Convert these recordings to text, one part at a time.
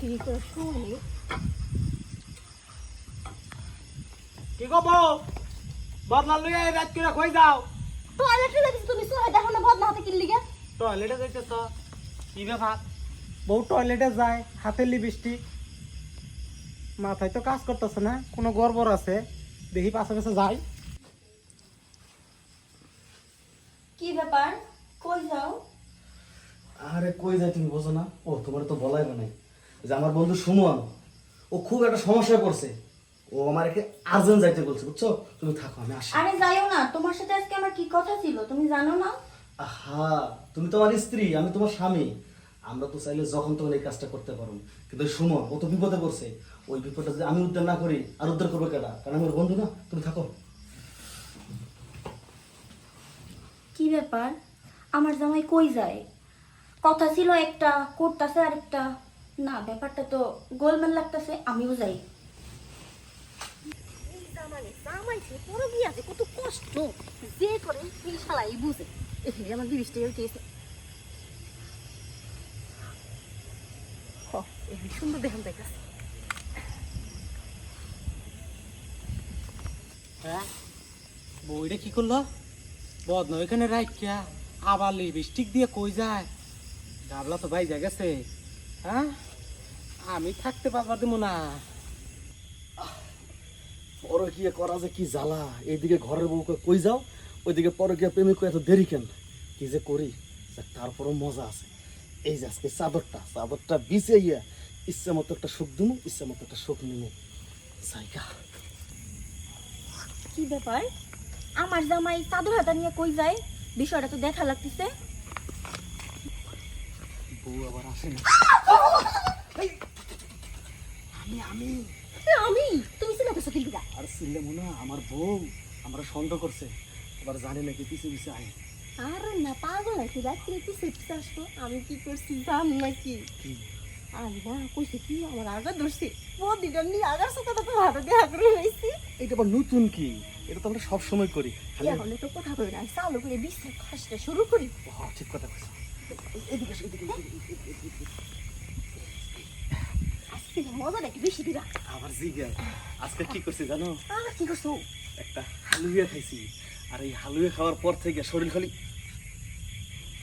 কি করে শুনি কি গো বউ বদলা লইয়া এই রাত করে কই যাও টয়লেটে যাইছিস তুমি সোহে দেখো না বদনা হাতে কিনলি গে টয়লেটে যাইতেছ কি ব্যাপার বউ টয়লেটে যায় হাতে লিপস্টিক মাথায় তো কাজ করতেছে না কোনো গড়বড় আছে দেখি পাশে পাশে যাই কি ব্যাপার কই যাও আরে কই যাই তুমি বোঝো না ও তোমার তো বলাই নাই যে আমার বন্ধু সুমন ও খুব একটা সমস্যায় পড়ছে ও আমাকে আর্জেন্ট যাইতে বলছে বুঝছো তুমি থাকো আমি আসি আরে যাইও না তোমার সাথে আজকে আমার কি কথা ছিল তুমি জানো না আহা তুমি তো আমার স্ত্রী আমি তোমার স্বামী আমরা তো চাইলে যখন তখন এই কাজটা করতে পারবো কিন্তু ওই সুমন ও তো বিপদে পড়ছে ওই বিপদটা যদি আমি উদ্ধার না করি আর উদ্ধার করবো কেটা কারণ আমি ওর বন্ধু না তুমি থাকো কি ব্যাপার আমার জামাই কই যায় কথা ছিল একটা করতেছে আরেকটা না ব্যাপারটা তো গোলমাল লাগতেছে আমিও যাই জামাই সে পুরো বিয়ে আছে কত কষ্ট যে করে এই শালাই বুঝে এই আমার বিবিষ্টি উঠেছে এই সুন্দর দেখান যাইতেছে হ্যাঁ বউটা কি করলো বদনা ওইখানে রাখিয়া আবার লিপস্টিক দিয়ে কই যায় গাবলা তো বাইজা গেছে হ্যাঁ আমি থাকতে পারবার দেবো না পরকিয়া করা যে কি জ্বালা এইদিকে ঘরের বউকে কই যাও ওইদিকে পরকিয়া প্রেমিক এত দেরি কেন কি যে করি তারপরও মজা আছে এই যে আজকে চাদরটা বিছাইয়া ইচ্ছা মতো একটা সুখ দিমু ইচ্ছা মতো একটা সুখ নিমু জায়গা কি ব্যাপার আমার জামাই চাদর হাতা নিয়ে কই যায় বিষয়টা তো দেখা লাগতেছে বউ আবার আসে না আমি আমি তুমি চিনাতেছো কিন্তু আর চিনলে মনে হয় আমার বউ আমরা সন্দেহ করছে আবার জানি নাকি পিছে পিছে আয় আরে না পাগল নাকি রাত্রে পিছে পিছে আসবো আমি কি করছি জান নাকি কি আমি না কইছে কি আমার আগা ধরছে বদিটা নিয়ে আগার সাথে তো হাতে দেখা করে রয়েছি এটা আবার নতুন কি এটা তো আমরা সব সময় করি খালি এখন তো কথা কই না চালু করে বিশ্বে খাসটা শুরু করি হ্যাঁ ঠিক কথা কইছো এদিকে এসো, এদিকে আজকে মজা নাকি বেশি দিরা আবার জিগা আজকে কি করছি জানো আর কি করছো একটা হালুয়া খাইছি আর এই হালুয়া খাওয়ার পর থেকে শরীর খালি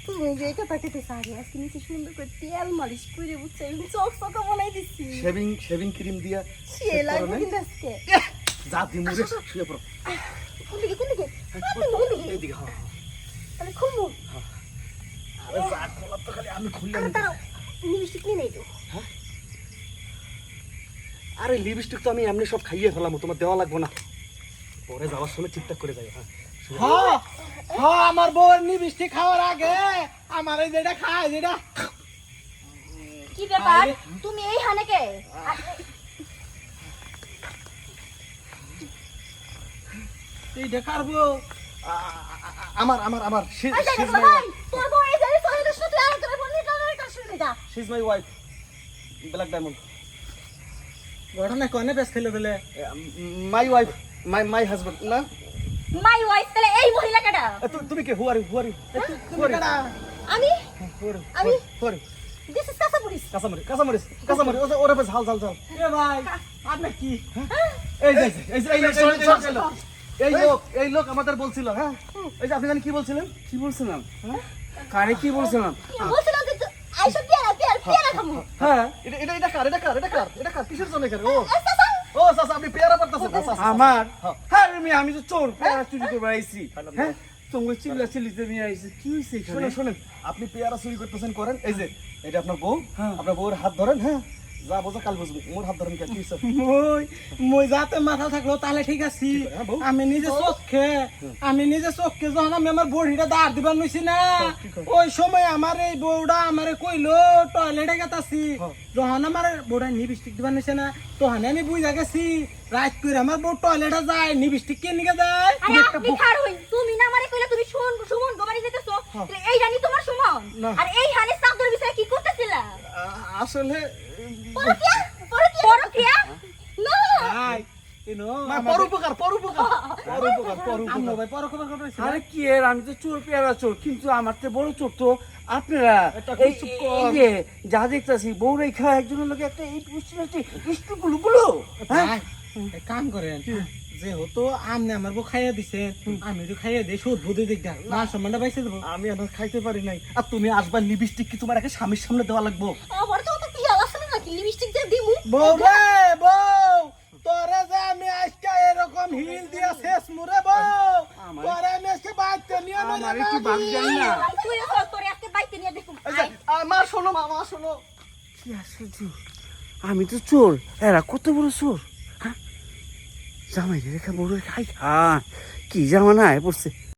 তুমি যে কথা কেটে সারি আজকে নিচে সুন্দর করে তেল মালিশ করে বুঝছে এবং চকচকা বানাই দিচ্ছি শেভিং ক্রিম দিয়া সে লাগবে কিন্তু আজকে যা দিমুরে শুয়ে পড়ো কোন দিকে এইদিকে হ্যাঁ তাহলে খুলবো আরে যা খোলা তো খালি আমি খুললাম দাঁড়াও লিপস্টিক নিয়ে নেই তো আরে লিপস্টিক তো আমি এমনি সব খাইয়ে ফেলাম তোমার দেওয়া লাগবে না পরে যাওয়ার সময় ঠিকঠাক করে যাই হ্যাঁ হ্যাঁ হ্যাঁ আমার বউয়ের লিপস্টিক খাওয়ার আগে আমার এই যেটা খায় যেটা কি ব্যাপার তুমি এই হানেকে এইটা কারবো আমার তোর বউ এই জায়গায় সহিলের সাথে আর তোর ফোন নিয়ে টানার কাজ শুনে যা she is my wife black diamond ঘটনা কনে বেশ খেলে দিলে মাই ওয়াইফ মাই হাজবেন্ড না মাই ওয়াইফ তাহলে এই মহিলা কাটা তুমি কে হু আর ইউ তুমি কেডা আমি আমি হু আর দিস ইজ কাসামুরিস কাঁচামরিচ ওরে বেশ ঝাল এ ভাই আপনি কি এই লোক আমাদের বলছিল হ্যাঁ এই যে আপনি জানেন কি বলছিলেন কি বলছিলাম কারে কি বলছিলাম বলছিলাম যে আইসা পেয়ারা খামু হ্যাঁ এটা কার কিসের জন্য এখানে ও চাচা আপনি পেয়ারা পারতেছেন আমার হ্যাঁ। হ্যাঁ আমি তো চোর পেয়ারা চুরি করবো আইছি হ্যাঁ তোমাকে চিল্লিতে নিয়ে আইছি কি হয়েছে এখানে শুনেন আপনি পেয়ারা চুরি করতেছেন করেন এই যে এটা আপনার বউ হ্যাঁ। আপনার বউর হাত ধরেন হ্যাঁ যা বোঝা কাল বুঝবো মোর হাত ধরেন কি হইছে মই যাতে মাথা থাকলো তাহলে ঠিক আছে হ্যাঁ, বউ। আমি নিজে চোখে যখন আমি আমার বড়িটা দাঁড় দিবার নইছি না কি কয়? ওই সময় আমার এই বউটা আমারে কইলো টয়লেটে গেতাছি হ্যাঁ। যখন আমার বউটা লিপস্টিক দিবার নইছে না তখন আমি বুঝা গেছি রাত করে আমার বউ টয়লেটে যায় লিপস্টিক কে নিয়ে যায় আরে আপনি খার হই তুমি না আমারে কইলা তুমি সুমন গোবারি যেতেছো তাহলে এই জানি তোমার সুমন না। আর এই হানে সাবদের বিষয়ে কি করতেছিলা আসলে পরকিয়া না ভাই ইনো পরোপকার পরোপকার পরোপকার আমনো পরোপকার ভাই পরকবার কথা হইছে আরে কি এর আমি তো চোর পেয়ারা চোর কিন্তু আমার তো বড় চোর তো আপনারা এটা এই খুব কর। এই যে যা দেখতাছি বউ রেখা একজনের লোক একটা এই মিষ্টি গুলো হ্যাঁ ভাই, এক কাম করেন যে হতো আমনে আমার বউ খাইয়া দিছেন আমি একটু খাইয়া দিই শোধ বুধে দিক না সম্মানটা পাইছে দেবো আমি এখন খাইতে পারি নাই আর তুমি আসবা লিপস্টিক কি তোমার একটা স্বামীর সামনে দেওয়া লাগবো আমার তো অত পিয়াল আছে না নাকি লিপস্টিক দিয়ে দিমু বউ রে বউ তোরে যে আমি আজকে এরকম হিল দিয়া শেষ মুরে বউ তোরে আমি আজকে বাইতে নিয়ে আমার একটু বাদ দেন না তুই তোরে আজকে বাইতে নিয়ে দেখুম এই যে, মা শোনো মা শোনো কি আশ্চর্য আমি তো চোর এরা কত বড় চোর হ্যাঁ জামাই রেখা বড় রেখা কি জামা না পড়ছে